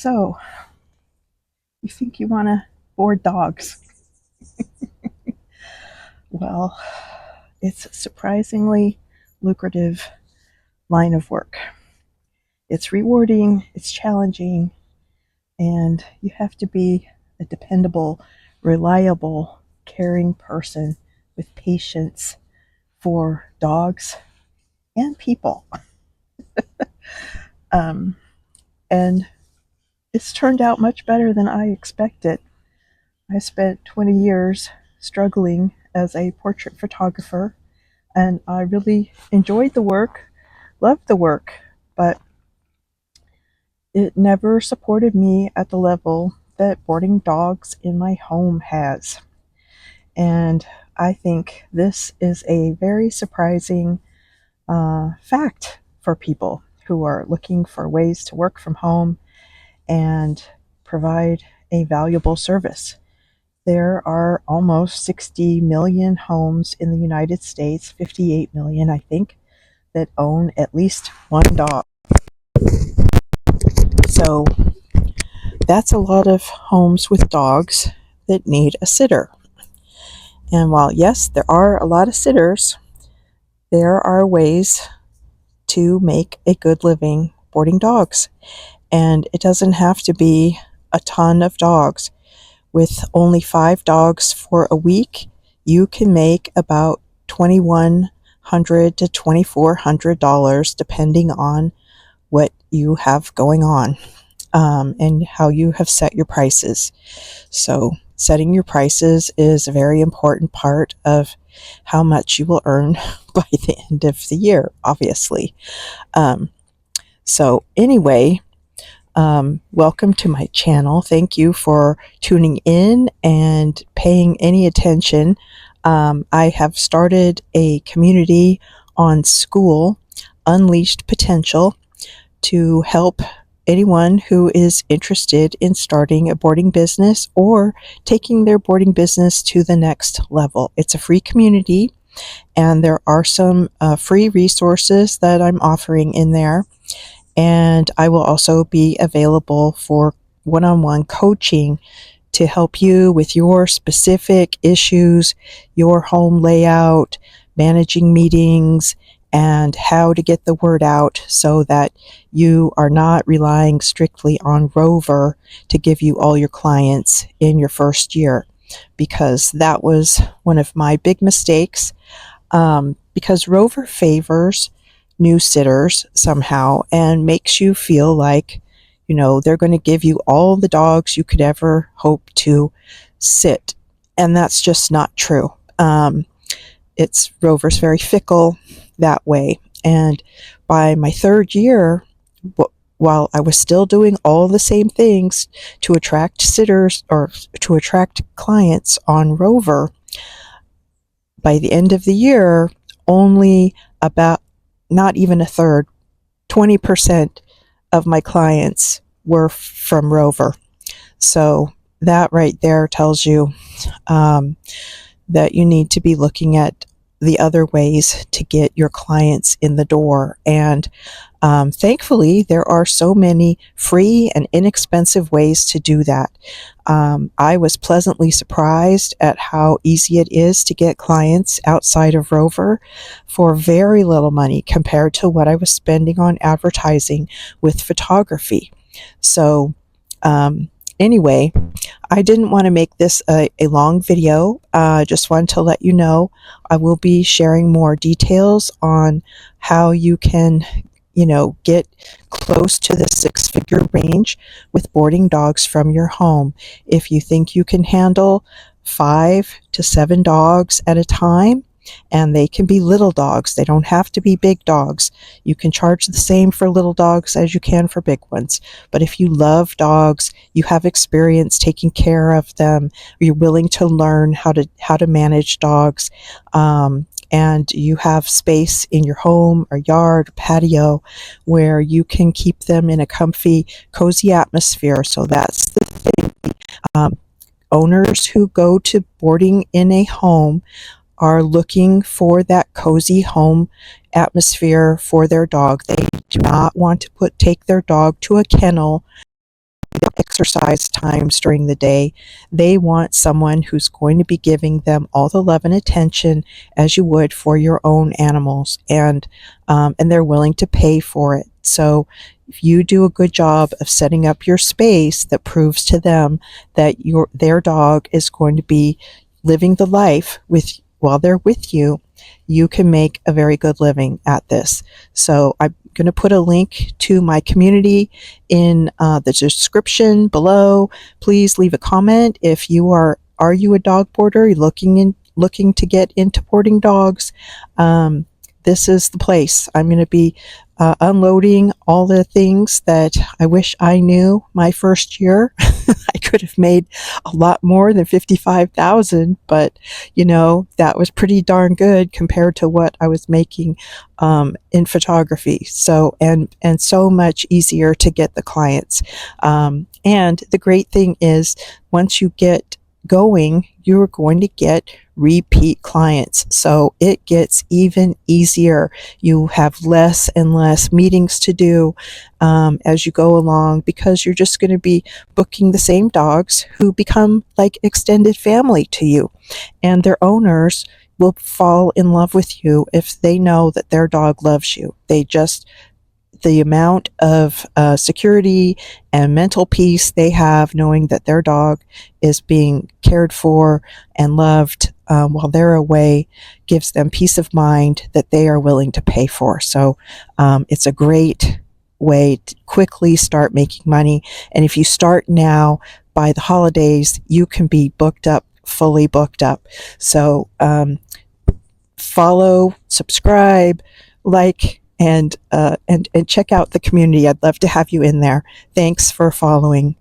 So, you think you want to board dogs? Well, it's a surprisingly lucrative line of work. It's rewarding, it's challenging, and you have to be a dependable, reliable, caring person with patience for dogs and people. Um, and it's turned out much better than I expected. I spent 20 years struggling as a portrait photographer, and I really enjoyed the work, loved the work, but it never supported me at the level that boarding dogs in my home has. And I think this is a very surprising fact for people who are looking for ways to work from home and provide a valuable service. There are almost 60 million homes in the United States, 58 million, I think, that own at least one dog. So that's a lot of homes with dogs that need a sitter. And while, yes, there are a lot of sitters, there are ways to make a good living boarding dogs. And it doesn't have to be a ton of dogs. With only 5 dogs for a week, you can make about $2,100 to $2,400 depending on what you have going on, and how you have set your prices. So setting your prices is a very important part of how much you will earn by the end of the year, obviously. So anyway, welcome to my channel. Thank you for tuning in and paying any attention. I have started a community on Skool, Unleashed Potential, to help anyone who is interested in starting a boarding business or taking their boarding business to the next level. It's a free community, and there are some free resources that I'm offering in there. And I will also be available for one-on-one coaching to help you with your specific issues, your home layout, managing meetings, and how to get the word out so that you are not relying strictly on Rover to give you all your clients in your first year. Because that was one of my big mistakes, because Rover favors new sitters somehow and makes you feel like, they're going to give you all the dogs you could ever hope to sit. And that's just not true. Rover's very fickle that way. And by my third year, while I was still doing all the same things to attract sitters or to attract clients on Rover, by the end of the year, only about, not even a third, 20% of my clients were from Rover. So that right there tells you that you need to be looking at the other ways to get your clients in the door. And thankfully, there are so many free and inexpensive ways to do that. I was pleasantly surprised at how easy it is to get clients outside of Rover for very little money compared to what I was spending on advertising with photography. So anyway, I didn't want to make this a long video. Just wanted to let you know I will be sharing more details on how you can get close to the 6-figure range with boarding dogs from your home. If you think you can handle 5 to 7 dogs at a time, and they can be little dogs, they don't have to be big dogs. You can charge the same for little dogs as you can for big ones. But if you love dogs, you have experience taking care of them, you're willing to learn how to manage dogs, and you have space in your home or yard or patio where you can keep them in a comfy, cozy atmosphere. So that's the thing. Owners who go to boarding in a home are looking for that cozy home atmosphere for their dog. They do not want to take their dog to a kennel exercise times during the day. They want someone who's going to be giving them all the love and attention as you would for your own animals, and they're willing to pay for it. So if you do a good job of setting up your space that proves to them that their dog is going to be living the life while they're with you, you can make a very good living at this. So I'm going to put a link to my community in the description below. Please leave a comment if you are you a dog boarder? You're looking to get into boarding dogs? This is the place. I'm going to be unloading all the things that I wish I knew my first year. I could have made a lot more than 55,000, but that was pretty darn good compared to what I was making in photography. So and so much easier to get the clients. And the great thing is, once you get going, you're going to get repeat clients. So it gets even easier. You have less and less meetings to do as you go along, because you're just going to be booking the same dogs who become like extended family to you, and their owners will fall in love with you if they know that their dog loves you. The amount of security and mental peace they have knowing that their dog is being cared for and loved while they're away gives them peace of mind that they are willing to pay for. So it's a great way to quickly start making money. And if you start now, by the holidays, you can be fully booked up. So follow, subscribe, like, and check out the community. I'd love to have you in there. Thanks for following.